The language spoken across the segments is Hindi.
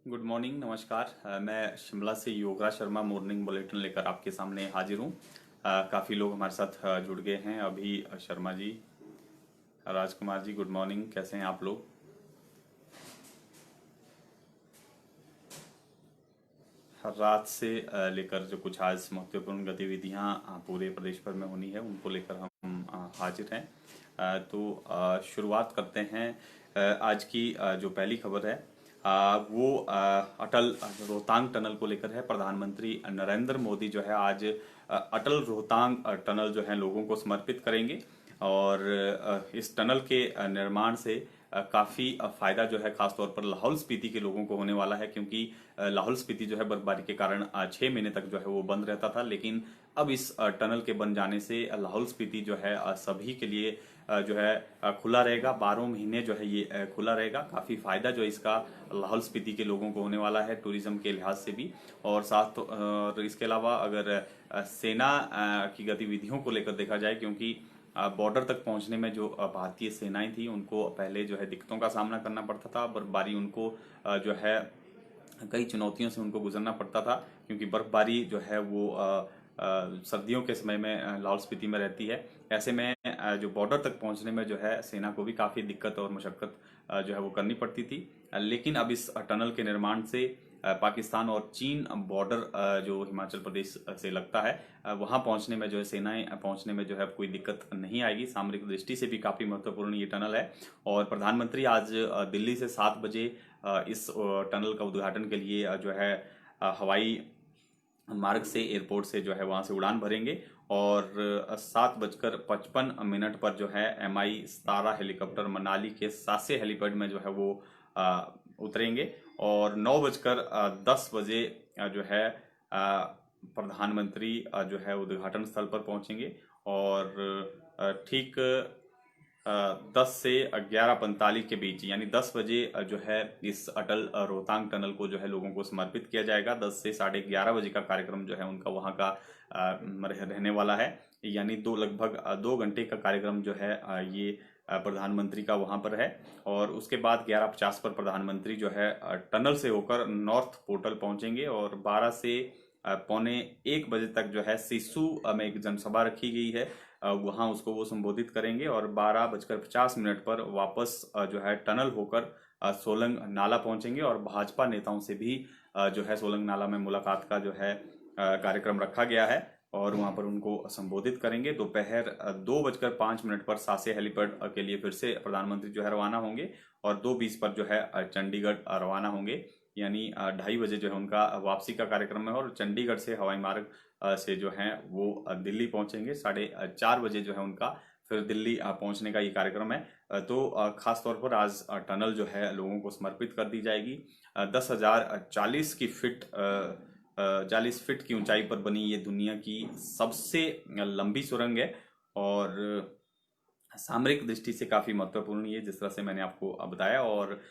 गुड मॉर्निंग, नमस्कार। मैं शिमला से योगराज शर्मा मॉर्निंग बुलेटिन लेकर आपके सामने हाजिर हूँ। काफ़ी लोग हमारे साथ जुड़ गए हैं अभी। शर्मा जी, राजकुमार जी, गुड मॉर्निंग, कैसे हैं आप लोग? रात से लेकर जो कुछ आज महत्वपूर्ण गतिविधियां पूरे प्रदेश भर में होनी है उनको लेकर हम हाजिर हैं। शुरुआत करते हैं। आज की जो पहली खबर है वो अटल रोहतांग टनल को लेकर है। प्रधानमंत्री नरेंद्र मोदी जो है आज अटल रोहतांग टनल जो है लोगों को समर्पित करेंगे। और इस टनल के निर्माण से काफ़ी फायदा जो है खासतौर पर लाहौल स्पीति के लोगों को होने वाला है, क्योंकि लाहौल स्पीति जो है बर्फबारी के कारण 6 महीने तक जो है वो बंद रहता था। लेकिन अब इस टनल के बन जाने से लाहौल स्पीति जो है सभी के लिए जो है खुला रहेगा। 12 महीने जो है ये खुला रहेगा। काफ़ी फायदा जो है इसका लाहौल स्पीति के लोगों को होने वाला है, टूरिज्म के लिहाज से भी। और साथ और इसके अलावा अगर सेना की गतिविधियों को लेकर देखा जाए, क्योंकि बॉर्डर तक पहुंचने में जो भारतीय सेनाएं थी उनको पहले जो है दिक्कतों का सामना करना पड़ता था। बर्फबारी उनको जो है कई चुनौतियों से उनको गुजरना पड़ता था, क्योंकि बर्फबारी जो है वो सर्दियों के समय में लाहौल स्पीति में रहती है। ऐसे में जो बॉर्डर तक पहुंचने में जो है सेना को भी काफ़ी दिक्कत और मशक्कत जो है वो करनी पड़ती थी। लेकिन अब इस टनल के निर्माण से पाकिस्तान और चीन बॉर्डर जो हिमाचल प्रदेश से लगता है वहां पहुंचने में जो है सेनाएं पहुंचने में जो है कोई दिक्कत नहीं आएगी। सामरिक दृष्टि से भी काफ़ी महत्वपूर्ण ये टनल है। और प्रधानमंत्री आज दिल्ली से 7 बजे इस टनल का उद्घाटन के लिए जो है हवाई मार्ग से, एयरपोर्ट से जो है वहां से उड़ान भरेंगे। और 7:55 पर जो है MI-17 हेलीकॉप्टर मनाली के सासे हेलीपैड में जो है वो उतरेंगे। और 9:10 जो है प्रधानमंत्री जो है उद्घाटन स्थल पर पहुंचेंगे। और ठीक 10 से 11:45 के बीच, यानी 10 बजे जो है इस अटल रोहतांग टनल को जो है लोगों को समर्पित किया जाएगा। 10 से 11:30 बजे का कार्यक्रम जो है उनका वहाँ का रहने वाला है। यानी लगभग 2 घंटे का कार्यक्रम जो है ये प्रधानमंत्री का वहाँ पर है। और उसके बाद 11:50 पर प्रधानमंत्री जो है टनल से होकर नॉर्थ पोर्टल पहुंचेंगे। और 12 से पौने 1 बजे तक जो है सिसु में एक जनसभा रखी गई है, वहाँ उसको वो संबोधित करेंगे। और 12:50 पर वापस जो है टनल होकर सोलंग नाला पहुंचेंगे। और भाजपा नेताओं से भी जो है सोलंग नाला में मुलाकात का जो है कार्यक्रम रखा गया है और वहां पर उनको संबोधित करेंगे। दोपहर 2:05 पर सासे हेलीपैड के लिए फिर से प्रधानमंत्री जो है रवाना होंगे। और 2:20 पर जो है चंडीगढ़ रवाना होंगे। यानी 2:30 बजे जो है उनका वापसी का कार्यक्रम है। और चंडीगढ़ से हवाई मार्ग से जो है वो दिल्ली पहुंचेंगे। 4:30 बजे जो है उनका फिर दिल्ली पहुंचने का ये कार्यक्रम है। खास तौर पर आज टनल जो है लोगों को समर्पित कर दी जाएगी। 10,040 फीट की ऊंचाई पर बनी ये दुनिया की सबसे लंबी सुरंग है। और सामरिक दृष्टि से काफी महत्वपूर्ण ये, जिस तरह से मैंने आपको बताया। और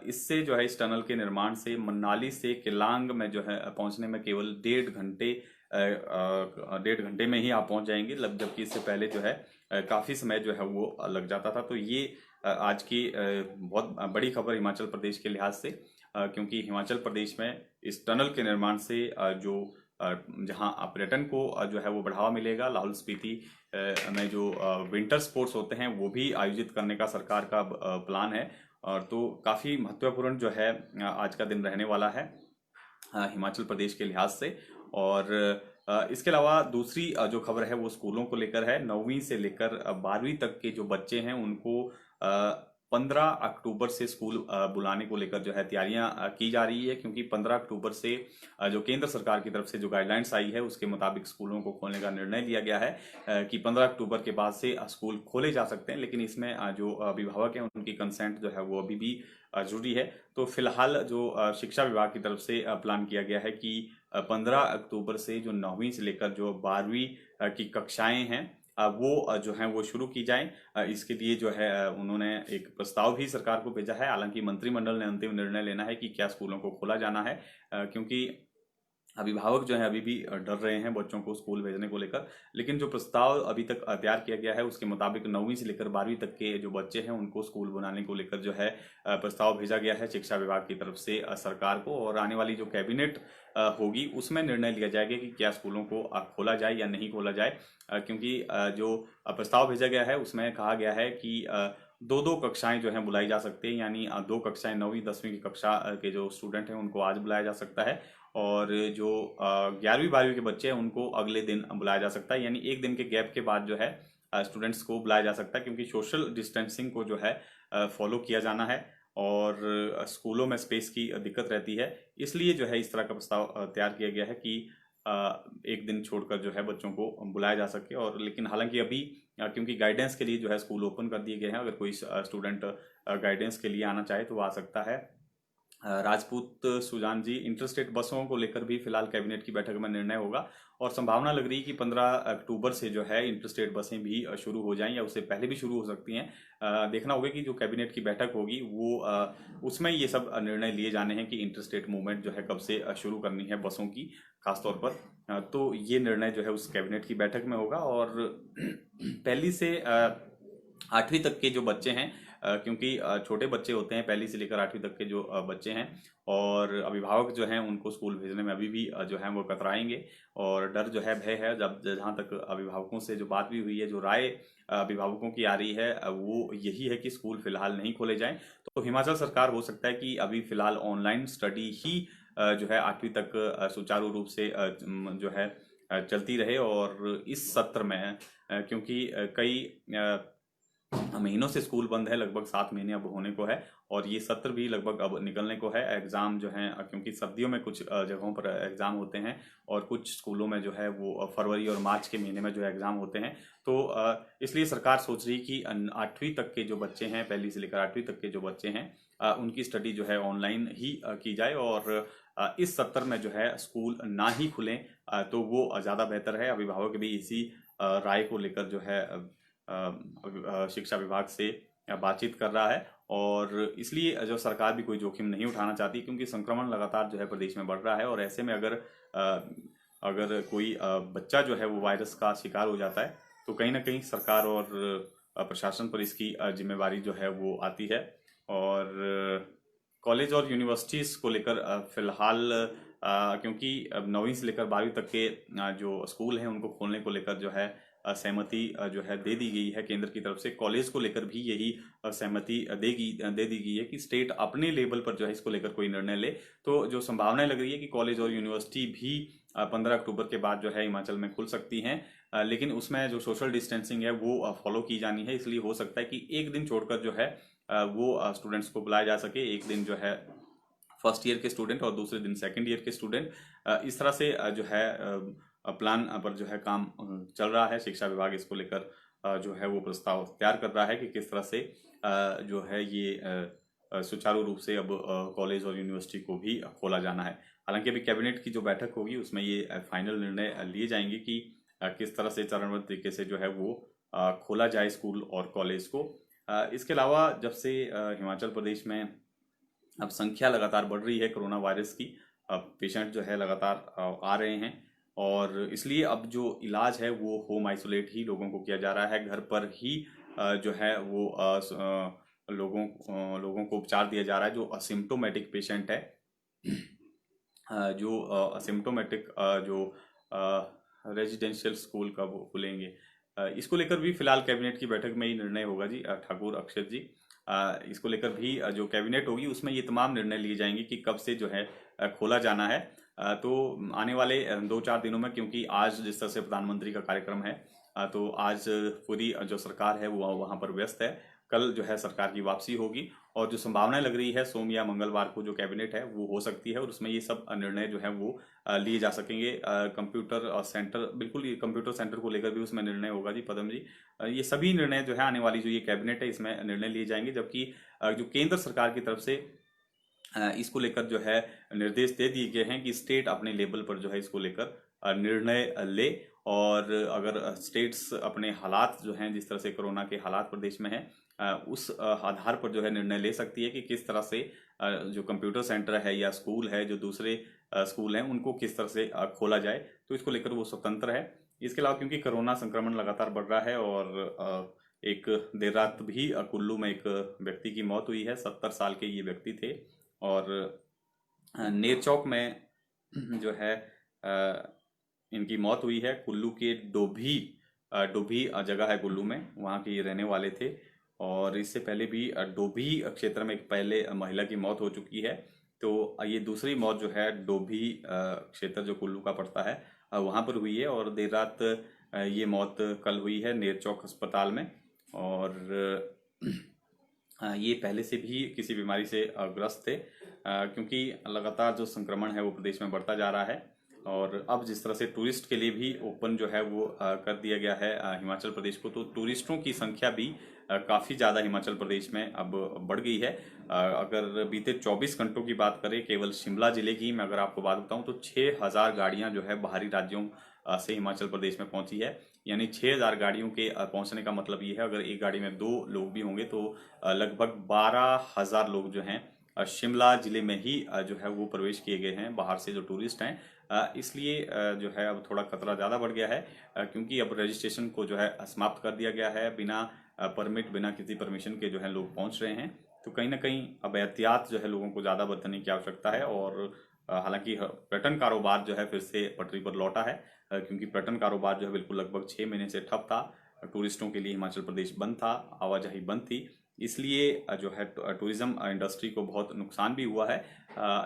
इससे जो है इस टनल के निर्माण से मनाली से केलांग में जो है पहुंचने में केवल 1.5 घंटे में ही आप पहुंच जाएंगे। जबकि इससे पहले जो है काफी समय जो है वो लग जाता था। तो ये आज की बहुत बड़ी खबर हिमाचल प्रदेश के लिहाज से, क्योंकि हिमाचल प्रदेश में इस टनल के निर्माण से जो जहां पर्यटन को जो है वो बढ़ावा मिलेगा। लाहौल स्पीति में जो विंटर स्पोर्ट्स होते हैं वो भी आयोजित करने का सरकार का प्लान है। और तो काफ़ी महत्वपूर्ण जो है आज का दिन रहने वाला है हिमाचल प्रदेश के लिहाज से। और इसके अलावा दूसरी जो खबर है वो स्कूलों को लेकर है। 9वीं से लेकर 12वीं तक के जो बच्चे हैं उनको 15 अक्टूबर से स्कूल बुलाने को लेकर जो है तैयारियां की जा रही है, क्योंकि 15 अक्टूबर से जो केंद्र सरकार की तरफ से जो गाइडलाइंस आई है उसके मुताबिक स्कूलों को खोलने का निर्णय लिया गया है कि 15 अक्टूबर के बाद से स्कूल खोले जा सकते हैं। लेकिन इसमें जो अभिभावक हैं उनकी कंसेंट जो है वो अभी भी जरूरी है। तो फिलहाल जो शिक्षा विभाग की तरफ से प्लान किया गया है कि 15 अक्टूबर से जो 9वीं से लेकर जो 12वीं की कक्षाएं हैं वो जो है वो शुरू की जाएं। इसके लिए जो है उन्होंने एक प्रस्ताव भी सरकार को भेजा है। हालांकि मंत्रिमंडल ने अंतिम निर्णय लेना है कि क्या स्कूलों को खोला जाना है, क्योंकि अभिभावक जो है अभी भी डर रहे हैं बच्चों को स्कूल भेजने को लेकर। लेकिन जो प्रस्ताव अभी तक तैयार किया गया है उसके मुताबिक 9वीं से लेकर 12वीं तक के जो बच्चे हैं उनको स्कूल बनाने को लेकर जो है प्रस्ताव भेजा गया है शिक्षा विभाग की तरफ से सरकार को। और आने वाली जो कैबिनेट होगी उसमें निर्णय लिया जाएगा कि क्या स्कूलों को खोला जाए या नहीं खोला जाए। क्योंकि जो प्रस्ताव भेजा गया है उसमें कहा गया है कि दो दो कक्षाएं जो हैं बुलाई जा सकती हैं, यानी दो कक्षाएं 9वीं 10वीं की कक्षा के जो स्टूडेंट हैं उनको आज बुलाया जा सकता है, और जो 11वीं 12वीं के बच्चे हैं उनको अगले दिन बुलाया जा सकता है। यानी एक दिन के गैप के बाद जो है स्टूडेंट्स को बुलाया जा सकता है, क्योंकि सोशल डिस्टेंसिंग को जो है फॉलो किया जाना है और स्कूलों में स्पेस की दिक्कत रहती है। इसलिए जो है इस तरह का प्रस्ताव तैयार किया गया है कि एक दिन छोड़कर जो है बच्चों को बुलाया जा सके। और लेकिन हालांकि अभी क्योंकि गाइडेंस के लिए जो है स्कूल ओपन कर दिए गए हैं, अगर कोई स्टूडेंट गाइडेंस के लिए आना चाहे तो आ सकता है। राजपूत सुजान जी, इंटरस्टेट बसों को लेकर भी फिलहाल कैबिनेट की बैठक में निर्णय होगा और संभावना लग रही है कि 15 अक्टूबर से जो है इंटरस्टेट बसें भी शुरू हो जाएं या उससे पहले भी शुरू हो सकती हैं। देखना होगा कि जो कैबिनेट की बैठक होगी वो उसमें ये सब निर्णय लिए जाने हैं कि इंटरस्टेट मूवमेंट जो है कब से शुरू करनी है बसों की खासतौर पर। तो ये निर्णय जो है उस कैबिनेट की बैठक में होगा। और पहली से 8वीं तक के जो बच्चे हैं, क्योंकि छोटे बच्चे होते हैं पहली से लेकर 8वीं तक के जो बच्चे हैं, और अभिभावक जो हैं उनको स्कूल भेजने में अभी भी जो है वो कतराएंगे और डर जो है भय है। जब जहाँ तक अभिभावकों से जो बात भी हुई है, जो राय अभिभावकों की आ रही है वो यही है कि स्कूल फिलहाल नहीं खोले जाएं। तो हिमाचल सरकार हो सकता है कि अभी फिलहाल ऑनलाइन स्टडी ही जो है 8वीं तक सुचारू रूप से जो है चलती रहे। और इस सत्र में क्योंकि कई महीनों से स्कूल बंद है, लगभग 7 महीने अब होने को है, और ये सत्र भी लगभग अब निकलने को है। एग्जाम जो है क्योंकि सर्दियों में कुछ जगहों पर एग्जाम होते हैं और कुछ स्कूलों में जो है वो फरवरी और मार्च के महीने में जो है एग्जाम होते हैं। तो इसलिए सरकार सोच रही कि 8वीं तक के जो बच्चे हैं, पहली से लेकर 8वीं तक के जो बच्चे हैं, उनकी स्टडी जो है ऑनलाइन ही की जाए और इस सत्र में जो है स्कूल ना ही खुलें तो वो ज़्यादा बेहतर है। अभिभावक भी इसी राय को लेकर जो है शिक्षा विभाग से बातचीत कर रहा है। और इसलिए जो सरकार भी कोई जोखिम नहीं उठाना चाहती, क्योंकि संक्रमण लगातार जो है प्रदेश में बढ़ रहा है। और ऐसे में अगर कोई बच्चा जो है वो वायरस का शिकार हो जाता है तो कहीं ना कहीं सरकार और प्रशासन पर इसकी जिम्मेवारी जो है वो आती है। और कॉलेज और यूनिवर्सिटीज़ को लेकर फिलहाल क्योंकि 9वीं से लेकर 12वीं तक के जो स्कूल हैं उनको खोलने को लेकर जो है सहमति जो है दे दी गई है केंद्र की तरफ से। कॉलेज को लेकर भी यही सहमति दे दी गई है कि स्टेट अपने लेवल पर जो है इसको लेकर कोई निर्णय ले। तो जो संभावनाएं लग रही है कि कॉलेज और यूनिवर्सिटी भी 15 अक्टूबर के बाद जो है हिमाचल में खुल सकती हैं, लेकिन उसमें जो सोशल डिस्टेंसिंग है वो फॉलो की जानी है। इसलिए हो सकता है कि एक दिन छोड़कर जो है वो स्टूडेंट्स को बुलाया जा सके। एक दिन जो है फर्स्ट ईयर के स्टूडेंट और दूसरे दिन सेकेंड ईयर के स्टूडेंट। इस तरह से जो है प्लान पर जो है काम चल रहा है। शिक्षा विभाग इसको लेकर जो है वो प्रस्ताव तैयार कर रहा है कि किस तरह से जो है ये सुचारू रूप से अब कॉलेज और यूनिवर्सिटी को भी खोला जाना है। हालांकि अभी कैबिनेट की जो बैठक होगी उसमें ये फाइनल निर्णय लिए जाएंगे कि किस तरह से चरणबद्ध तरीके से जो है वो खोला जाए स्कूल और कॉलेज को। इसके अलावा जब से हिमाचल प्रदेश में अब संख्या लगातार बढ़ रही है कोरोना वायरस की, पेशेंट जो है लगातार आ रहे हैं, और इसलिए अब जो इलाज है वो होम आइसोलेट ही लोगों को किया जा रहा है। घर पर ही जो है वो लोगों को उपचार दिया जा रहा है। जो असिम्टोमेटिक पेशेंट है, जो असिम्टोमेटिक जो रेजिडेंशियल स्कूल कब खुलेंगे, इसको लेकर भी फिलहाल कैबिनेट की बैठक में ही निर्णय होगा जी। ठाकुर अक्षत जी, इसको लेकर भी जो कैबिनेट होगी उसमें ये तमाम निर्णय लिए जाएंगे कि कब से जो है खोला जाना है। तो आने वाले 2-4 दिनों में, क्योंकि आज जिस तरह से प्रधानमंत्री का कार्यक्रम है तो आज पूरी जो सरकार है वो वहाँ पर व्यस्त है। कल जो है सरकार की वापसी होगी और जो संभावनाएं लग रही है सोम या मंगलवार को जो कैबिनेट है वो हो सकती है और उसमें ये सब निर्णय जो है वो लिए जा सकेंगे। कंप्यूटर सेंटर, बिल्कुल ये कंप्यूटर सेंटर को लेकर भी उसमें निर्णय होगा जी पदम जी। ये सभी निर्णय जो है आने वाली जो ये कैबिनेट है इसमें निर्णय लिए जाएंगे। जबकि जो केंद्र सरकार की तरफ से इसको लेकर जो है निर्देश दे दिए गए हैं कि स्टेट अपने लेवल पर जो है इसको लेकर निर्णय ले। और अगर स्टेट्स अपने हालात जो हैं, जिस तरह से कोरोना के हालात प्रदेश में हैं, उस आधार पर जो है निर्णय ले सकती है कि किस तरह से जो कंप्यूटर सेंटर है या स्कूल है जो दूसरे स्कूल हैं उनको किस तरह से खोला जाए, तो इसको लेकर वो स्वतंत्र है। इसके अलावा क्योंकि कोरोना संक्रमण लगातार बढ़ रहा है और एक देर रात भी कुल्लू में एक व्यक्ति की मौत हुई है, 70 साल के ये व्यक्ति थे। और नेरचौक में जो है इनकी मौत हुई है। कुल्लू के डोभी जगह है कुल्लू में, वहाँ के ये रहने वाले थे। और इससे पहले भी डोभी क्षेत्र में एक पहले महिला की मौत हो चुकी है। तो ये दूसरी मौत जो है डोभी क्षेत्र जो कुल्लू का पड़ता है वहाँ पर हुई है। और देर रात ये मौत कल हुई है नेरचौक अस्पताल में। और ये पहले से भी किसी बीमारी से ग्रस्त थे, क्योंकि लगातार जो संक्रमण है वो प्रदेश में बढ़ता जा रहा है। और अब जिस तरह से टूरिस्ट के लिए भी ओपन जो है वो कर दिया गया है हिमाचल प्रदेश को, तो टूरिस्टों की संख्या भी काफ़ी ज़्यादा हिमाचल प्रदेश में अब बढ़ गई है। अगर बीते 24 घंटों की बात करें केवल शिमला जिले की मैं अगर आपको बात बताऊं तो 6000 गाड़ियां जो है बाहरी राज्यों से हिमाचल प्रदेश में पहुंची है। यानी 6000 गाड़ियों के पहुंचने का मतलब ये है अगर एक गाड़ी में 2 लोग भी होंगे तो लगभग 12,000 लोग जो हैं शिमला जिले में ही जो है वो प्रवेश किए गए हैं बाहर से जो टूरिस्ट हैं। इसलिए जो है अब थोड़ा खतरा ज़्यादा बढ़ गया है, क्योंकि अब रजिस्ट्रेशन को जो है समाप्त कर दिया गया है। बिना परमिट बिना किसी परमिशन के जो है लोग पहुंच रहे हैं। तो कहीं ना कहीं अब एहतियात जो है लोगों को ज़्यादा बरतने की आवश्यकता है। और हालांकि पर्यटन कारोबार जो है फिर से पटरी पर लौटा है, क्योंकि पर्यटन कारोबार जो है बिल्कुल लगभग 6 महीने से ठप था। टूरिस्टों के लिए हिमाचल प्रदेश बंद था, आवाजाही बंद थी। इसलिए जो है टूरिज्म इंडस्ट्री को बहुत नुकसान भी हुआ है।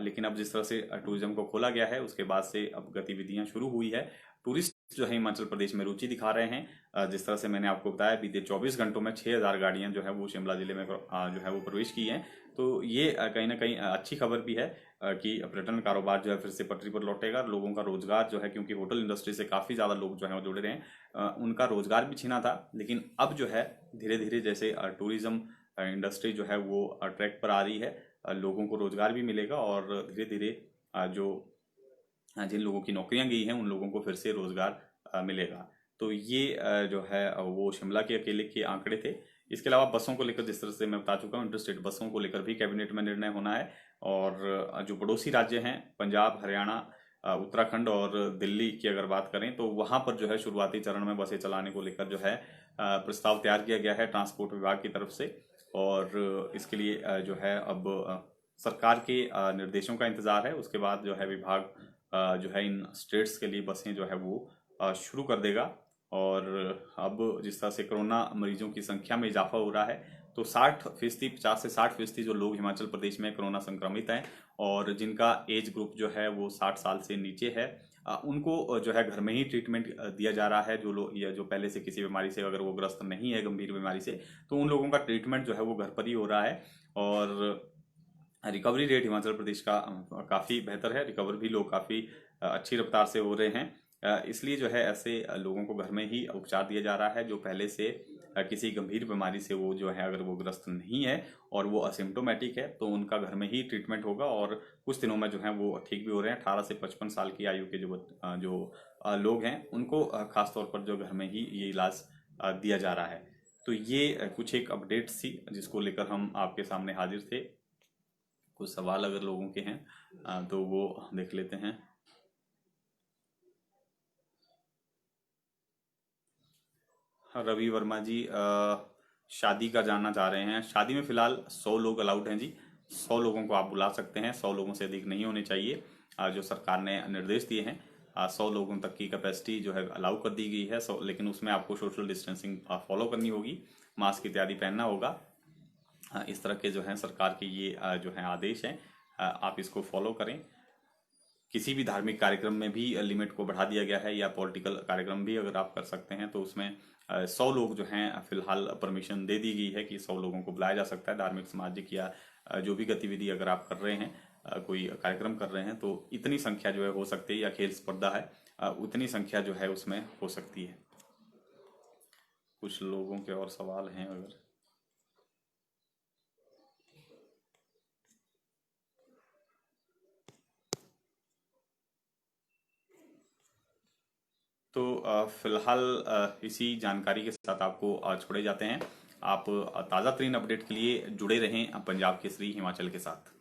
लेकिन अब जिस तरह से टूरिज्म को खोला गया है उसके बाद से अब गतिविधियां शुरू हुई है। टूरिस्ट जो है हिमाचल प्रदेश में रुचि दिखा रहे हैं। जिस तरह से मैंने आपको बताया बीते 24 घंटों में 6000 गाड़ियां जो है वो शिमला जिले में जो है वो प्रवेश की हैं। तो ये कहीं ना कहीं अच्छी खबर भी है कि पर्यटन कारोबार जो है फिर से पटरी पर लौटेगा। लोगों का रोजगार जो है, क्योंकि होटल इंडस्ट्री से काफ़ी ज़्यादा लोग जो है वो जुड़े रहे हैं, उनका रोजगार भी छीना था। लेकिन अब जो है धीरे धीरे जैसे टूरिज्म इंडस्ट्री जो है वो ट्रैक पर आ रही है, लोगों को रोजगार भी मिलेगा और धीरे धीरे जो जिन लोगों की नौकरियां गई हैं उन लोगों को फिर से रोजगार मिलेगा। तो ये जो है वो शिमला के अकेले के आंकड़े थे। इसके अलावा बसों को लेकर जिस तरह से मैं बता चुका हूँ, इंटरस्टेट बसों को लेकर भी कैबिनेट में निर्णय होना है। और जो पड़ोसी राज्य हैं पंजाब, हरियाणा, उत्तराखंड और दिल्ली की अगर बात करें तो वहाँ पर जो है शुरुआती चरण में बसें चलाने को लेकर जो है प्रस्ताव तैयार किया गया है ट्रांसपोर्ट विभाग की तरफ से। और इसके लिए जो है अब सरकार के निर्देशों का इंतजार है। उसके बाद जो है विभाग जो है इन स्टेट्स के लिए बसें जो है वो शुरू कर देगा। और अब जिस तरह से कोरोना मरीजों की संख्या में इजाफा हो रहा है तो 60%, 50 से 60% जो लोग हिमाचल प्रदेश में कोरोना संक्रमित हैं और जिनका एज ग्रुप जो है वो 60 साल से नीचे है, उनको जो है घर में ही ट्रीटमेंट दिया जा रहा है। जो लोग या जो पहले से किसी बीमारी से अगर वो ग्रस्त नहीं है गंभीर बीमारी से, तो उन लोगों का ट्रीटमेंट जो है वो घर पर ही हो रहा है। और रिकवरी रेट हिमाचल प्रदेश का काफ़ी बेहतर है, रिकवर भी लोग काफ़ी अच्छी रफ्तार से हो रहे हैं। इसलिए जो है ऐसे लोगों को घर में ही उपचार दिया जा रहा है जो पहले से किसी गंभीर बीमारी से वो जो है अगर वो ग्रस्त नहीं है और वो असिम्टोमेटिक है तो उनका घर में ही ट्रीटमेंट होगा। और कुछ दिनों में जो है वो ठीक भी हो रहे हैं। 18 से 55 साल की आयु के जो लोग हैं उनको खासतौर पर जो घर में ही ये इलाज दिया जा रहा है। तो ये कुछ एक अपडेट्स थी जिसको लेकर हम आपके सामने हाजिर थे। कुछ सवाल अगर लोगों के हैं तो वो देख लेते हैं। रवि वर्मा जी शादी का जानना चाह रहे हैं। शादी में फिलहाल 100 लोग अलाउड हैं जी, 100 लोगों को आप बुला सकते हैं, 100 लोगों से अधिक नहीं होने चाहिए। जो सरकार ने निर्देश दिए हैं 100 लोगों तक की कैपेसिटी जो है अलाउ कर दी गई है। 100, लेकिन उसमें आपको सोशल डिस्टेंसिंग फॉलो करनी होगी, मास्क इत्यादि पहनना होगा। इस तरह के जो हैं सरकार के ये जो हैं आदेश हैं, आप इसको फॉलो करें। किसी भी धार्मिक कार्यक्रम में भी लिमिट को बढ़ा दिया गया है, या पॉलिटिकल कार्यक्रम भी अगर आप कर सकते हैं तो उसमें 100 लोग जो हैं फिलहाल परमिशन दे दी गई है कि 100 लोगों को बुलाया जा सकता है। धार्मिक, सामाजिक या जो भी गतिविधि अगर आप कर रहे हैं, कोई कार्यक्रम कर रहे हैं तो इतनी संख्या जो है हो सकती है, या खेल स्पर्धा है उतनी संख्या जो है उसमें हो सकती है। कुछ लोगों के और सवाल हैं अगर। तो फिलहाल इसी जानकारी के साथ आपको छोड़े जाते हैं। आप ताज़ा तरीन अपडेट के लिए जुड़े रहें पंजाब केसरी हिमाचल के साथ।